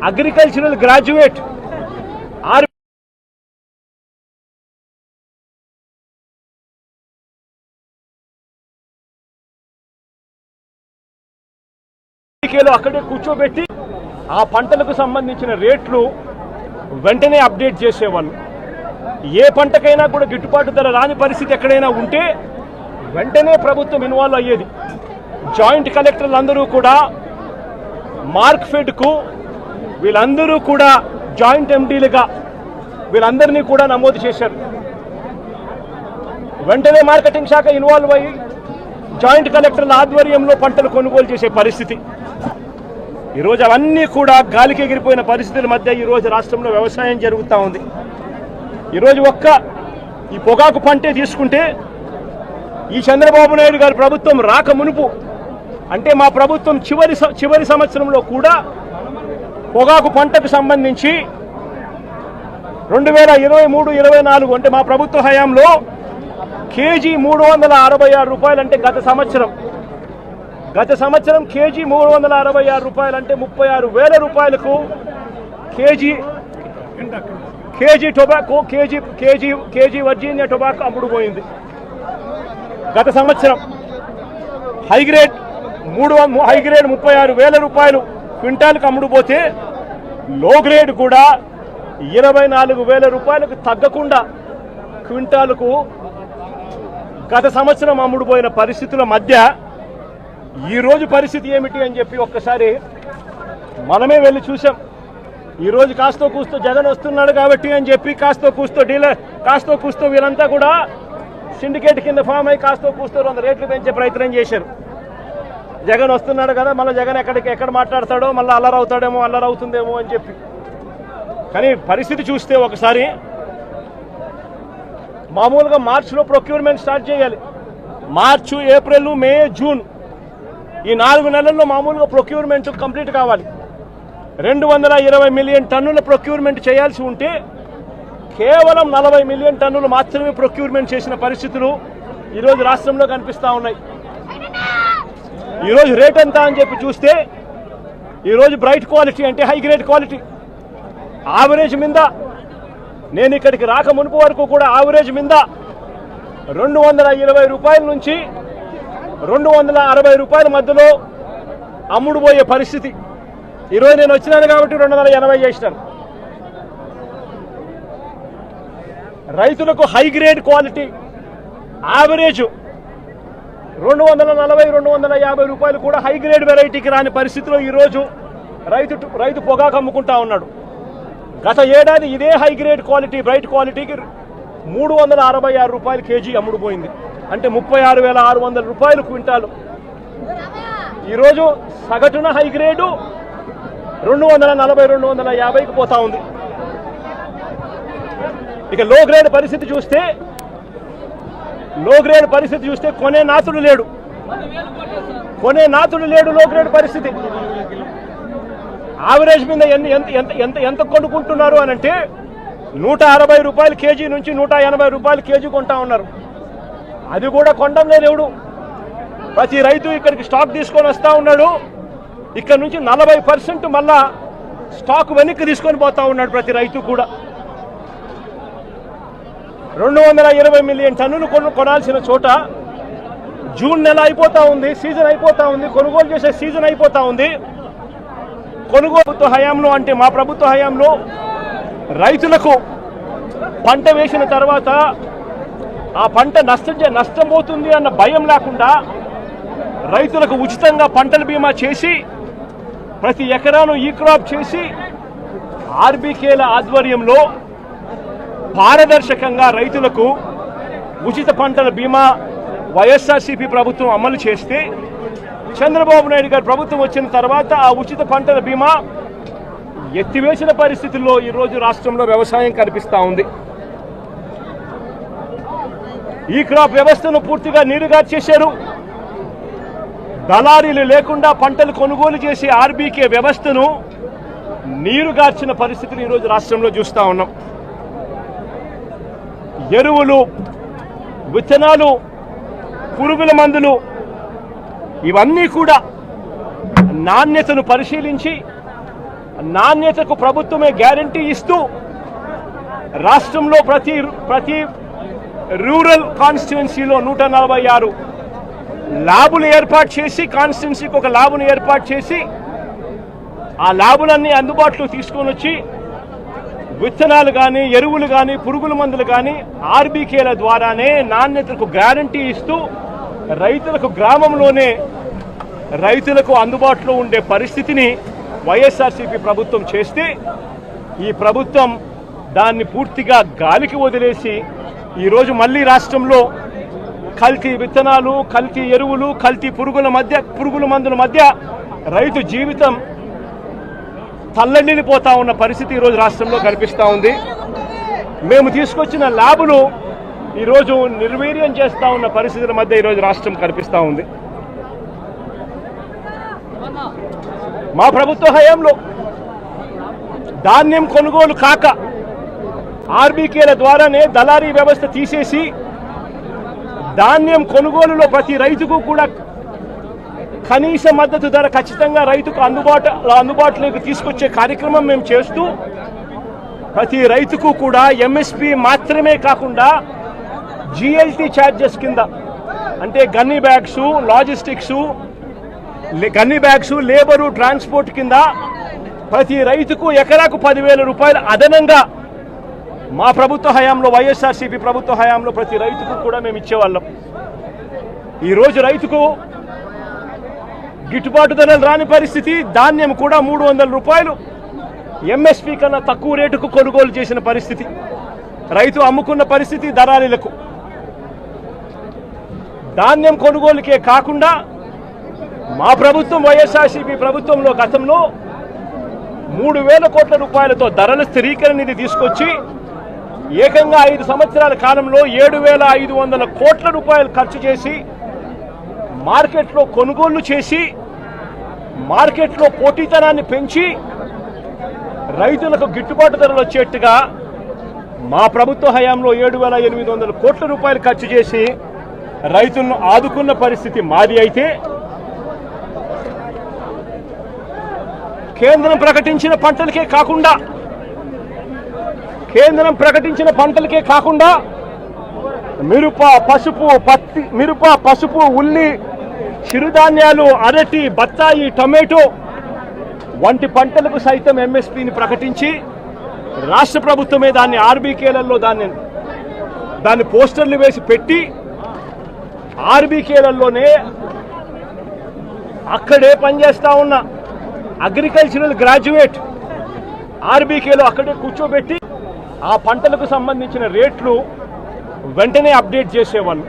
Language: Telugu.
అగ్రికల్చరల్ గ్రాడ్యుయేట్ అక్కడే కూర్చోబెట్టి ఆ పంటలకు సంబంధించిన రేట్లు వెంటనే అప్డేట్ చేసేవాళ్ళు. ఏ పంటకైనా కూడా గిట్టుబాటు ధర రాని పరిస్థితి ఎక్కడైనా ఉంటే వెంటనే ప్రభుత్వం ఇన్వాల్వ్ అయ్యేది. జాయింట్ కలెక్టర్లు అందరూ కూడా మార్క్ఫెడ్కు వీళ్ళందరూ కూడా జాయింట్ ఎండీలుగా వీళ్ళందరినీ కూడా నమోదు చేశారు. వెంటనే మార్కెటింగ్ శాఖ ఇన్వాల్వ్ అయ్యి జాయింట్ కలెక్టర్ల ఆధ్వర్యంలో పంటలు కొనుగోలు చేసే పరిస్థితి. ఈరోజు అవన్నీ కూడా గాలికి ఎగిరిపోయిన పరిస్థితుల మధ్య ఈరోజు రాష్ట్రంలో వ్యవసాయం జరుగుతూ ఉంది. ఈరోజు ఈ పొగాకు పంటే తీసుకుంటే ఈ చంద్రబాబు నాయుడు గారి ప్రభుత్వం రాక మునుపు అంటే మా ప్రభుత్వం చివరి సంవత్సరంలో కూడా పొగాకు పంటకు సంబంధించి 2023-24 అంటే మా ప్రభుత్వ హయాంలో కేజీ 366 రూపాయలు అంటే గత సంవత్సరం కేజీ 366 రూపాయలు అంటే 36,000 రూపాయలకు KG tobacco KG Virginia tobacco అమ్ముడుపోయింది. గత సంవత్సరం హైగ్రేడ్ 36,000 రూపాయలు క్వింటాల్కి అమ్ముడుపోతే లో గ్రేడ్ కూడా 24,000 రూపాయలకు తగ్గకుండా క్వింటాలకు గత సంవత్సరం అమ్ముడుపోయిన పరిస్థితుల మధ్య ఈరోజు పరిస్థితి ఏమిటి అని చెప్పి ఒక్కసారి మనమే వెళ్ళి చూసాం. ఈరోజు కాస్తో కూస్తో జగన్ వస్తున్నాడు కాబట్టి అని చెప్పి కాస్తో కూస్తో వీళ్ళంతా కూడా సిండికేట్ కింద ఫామ్ అయ్యి కాస్తో కూస్తో 100 రేట్లు పెంచే ప్రయత్నం చేశారు. జగన్ వస్తున్నాడు కదా, మళ్ళీ జగన్ ఎక్కడ మాట్లాడతాడో మళ్ళీ అల్లరవుతుందేమో అని చెప్పి. కానీ పరిస్థితి చూస్తే ఒకసారి మామూలుగా మార్చిలో ప్రొక్యూర్మెంట్ స్టార్ట్ చేయాలి. మార్చి, ఏప్రిల్, మే, జూన్ ఈ 4 నెలల్లో మామూలుగా ప్రొక్యూర్మెంట్ కంప్లీట్ కావాలి. 220 మిలియన్ టన్నుల ప్రొక్యూర్మెంట్ చేయాల్సి ఉంటే కేవలం 40 మిలియన్ టన్నులు మాత్రమే ప్రొక్యూర్మెంట్ చేసిన పరిస్థితులు ఈరోజు రాష్ట్రంలో కనిపిస్తూ ఉన్నాయి. ఈరోజు రేట్ ఎంత అని చెప్పి చూస్తే ఈరోజు బ్రైట్ క్వాలిటీ అంటే హై గ్రేడ్ క్వాలిటీ ఆవరేజ్ మీద నేను ఇక్కడికి రాక మునుపు వరకు కూడా ఆవరేజ్ మీద 220 రూపాయల నుంచి 260 రూపాయల మధ్యలో అమ్ముడుపోయే పరిస్థితి. ఈరోజు నేను వచ్చినాను కాబట్టి 280 చేసినాను. రైతులకు హై గ్రేడ్ క్వాలిటీ యావరేజ్ 240-250 రూపాయలు కూడా హై గ్రేడ్ వెరైటీకి రాని పరిస్థితిలో ఈరోజు రైతు పొగాకు అమ్ముకుంటా ఉన్నాడు. గత ఏడాది ఇదే హై గ్రేడ్ క్వాలిటీ బ్రైట్ క్వాలిటీకి 366 రూపాయలు కేజీ అమ్ముడుపోయింది. అంటే 36,600 రూపాయలు క్వింటాలు. ఈరోజు సగటున హై గ్రేడు 240-250కి పోతా ఉంది. ఇక లో గ్రేడ్ పరిస్థితి చూస్తే కొనే నాతుడు లేడు. లో గ్రేడ్ పరిస్థితి. యావరేజ్ మీద ఎంత కొనుక్కుంటున్నారు అని అంటే 160 రూపాయలు కేజీ నుంచి 180 రూపాయలు కేజీ కొంటా ఉన్నారు. అది కూడా కొండం లేదు ఎవడు. ప్రతి రైతు ఇక్కడికి స్టాక్ తీసుకొని వస్తూ ఉన్నాడు. ఇక్కడ నుంచి 40% మళ్ళా స్టాక్ వెనక్కి తీసుకొని పోతా ఉన్నాడు ప్రతి రైతు కూడా. 220 మిలియన్ టన్నులు కొనాల్సిన చోట జూన్ నెల అయిపోతా ఉంది, సీజన్ అయిపోతా ఉంది, కొనుగోలు చేసే సీజన్ అయిపోతా ఉంది. కొనుగోలు హయాంలో అంటే మా ప్రభుత్వ హయాంలో రైతులకు పంట వేసిన తర్వాత ఆ పంట నష్టం పోతుంది అన్న భయం లేకుండా రైతులకు ఉచితంగా పంటల బీమా చేసి ప్రతి ఎకరాను ఈ క్రాప్ చేసి ఆర్బీకేల ఆధ్వర్యంలో పారదర్శకంగా రైతులకు ఉచిత పంటల బీమా వైఎస్ఆర్సీపీ ప్రభుత్వం అమలు చేస్తే చంద్రబాబు నాయుడు గారి ప్రభుత్వం వచ్చిన తర్వాత ఆ ఉచిత పంటల బీమా ఎత్తివేసిన పరిస్థితుల్లో ఈరోజు రాష్ట్రంలో వ్యవసాయం కనిపిస్తూ ఉంది. ఈ క్రాప్ వ్యవస్థను పూర్తిగా నీరుగార్చేశారు. దళారీలు లేకుండా పంటలు కొనుగోలు చేసే ఆర్బీకే వ్యవస్థను నీరుగార్చిన పరిస్థితులు ఈరోజు రాష్ట్రంలో చూస్తూ ఉన్నాం. ఎరువులు, విత్తనాలు, పురుగుల మందులు ఇవన్నీ కూడా నాణ్యతను పరిశీలించి నాణ్యతకు ప్రభుత్వమే గ్యారంటీ ఇస్తూ రాష్ట్రంలో ప్రతి రూరల్ కాన్స్టిట్యుయెన్సీలో 146 ల్యాబులు ఏర్పాటు చేసి, కాన్స్టిట్యుయెన్సీకి ఒక ల్యాబ్ను ఏర్పాటు చేసి ఆ ల్యాబులన్నీ అందుబాటులో తీసుకొని వచ్చి విత్తనాలు కానీ, ఎరువులు కానీ, పురుగుల మందులు కానీ ఆర్బీకేల ద్వారానే నాణ్యతకు గ్యారంటీ ఇస్తూ రైతులకు గ్రామంలోనే రైతులకు అందుబాటులో ఉండే పరిస్థితిని వైఎస్ఆర్సీపీ ప్రభుత్వం చేస్తే, ఈ ప్రభుత్వం దాన్ని పూర్తిగా గాలికి వదిలేసి ఈరోజు మళ్ళీ రాష్ట్రంలో కల్తీ విత్తనాలు, కల్తీ ఎరువులు, కల్తీ పురుగుల మందుల మధ్య రైతు జీవితం తల్లడిల్లిపోతా ఉన్న పరిస్థితి ఈరోజు రాష్ట్రంలో కనిపిస్తూ ఉంది. మేము తీసుకొచ్చిన ల్యాబులు ఈరోజు నిర్వీర్యం చేస్తూ ఉన్న పరిస్థితుల మధ్య ఈరోజు రాష్ట్రం కనిపిస్తూ ఉంది. మా ప్రభుత్వ హయాంలో ధాన్యం కొనుగోలు కాక ఆర్బీకేల ద్వారానే దళారీ వ్యవస్థ తీసేసి ధాన్యం కొనుగోలులో ప్రతి రైతుకు కూడా కనీస మద్దతు ధర ఖచ్చితంగా రైతుకు అందుబాటులోకి తీసుకొచ్చే కార్యక్రమం మేము చేస్తూ ప్రతి రైతుకు కూడా ఎంఎస్పీ మాత్రమే కాకుండా జిఎల్టీ ఛార్జెస్ కింద, అంటే gunny bags, logistics, gunny bags, labour, transport కింద ప్రతి రైతుకు ఎకరాకు 10,000 రూపాయలు అదనంగా మా ప్రభుత్వ హయాంలో, వైఎస్ఆర్సీపీ ప్రభుత్వ హయాంలో ప్రతి రైతుకు కూడా మేము ఇచ్చేవాళ్ళం. ఈరోజు రైతుకు గిట్టుబాటు ధరలు రాని పరిస్థితి. ధాన్యం కూడా 300 రూపాయలు ఎంఎస్పీ కన్నా తక్కువ రేటుకు కొనుగోలు చేసిన పరిస్థితి, రైతు అమ్ముకున్న పరిస్థితి దళారీలకు. ధాన్యం కొనుగోలుకే కాకుండా మా ప్రభుత్వం, వైఎస్ఆర్సీపీ ప్రభుత్వంలో గతంలో 3,000 కోట్ల రూపాయలతో ధరల స్థిరీకరణ నిధి తీసుకొచ్చి ఏకంగా 5 సంవత్సరాల కాలంలో 7,500 కోట్ల రూపాయలు ఖర్చు చేసి మార్కెట్లో కొనుగోళ్లు చేసి మార్కెట్లో పోటీతనాన్ని పెంచి రైతులకు గిట్టుబాటు ధరలు వచ్చేట్టుగా మా ప్రభుత్వ హయాంలో 7,800 కోట్ల రూపాయలు ఖర్చు చేసి రైతులను ఆదుకున్న పరిస్థితి మాది. అయితే కేంద్రం ప్రకటించిన పంటలకే కాకుండా మిరప, పసుపు, ఉల్లి, చిరుధాన్యాలు, అరటి, బత్తాయి, టొమాటో వంటి పంటలకు సైతం ఎంఎస్పీని ప్రకటించి రాష్ట్ర ప్రభుత్వమే దాన్ని ఆర్బీకేలలో దాన్ని పోస్టర్లు వేసి పెట్టి ఆర్బీకేలలోనే అక్కడే పనిచేస్తా ఉన్న అగ్రికల్చరల్ గ్రాడ్యుయేట్ ఆర్బీకేలో అక్కడే కూర్చోబెట్టి ఆ పంటలకు సంబంధించిన రేట్లు వెంటనే అప్డేట్ చేసేవాళ్ళు.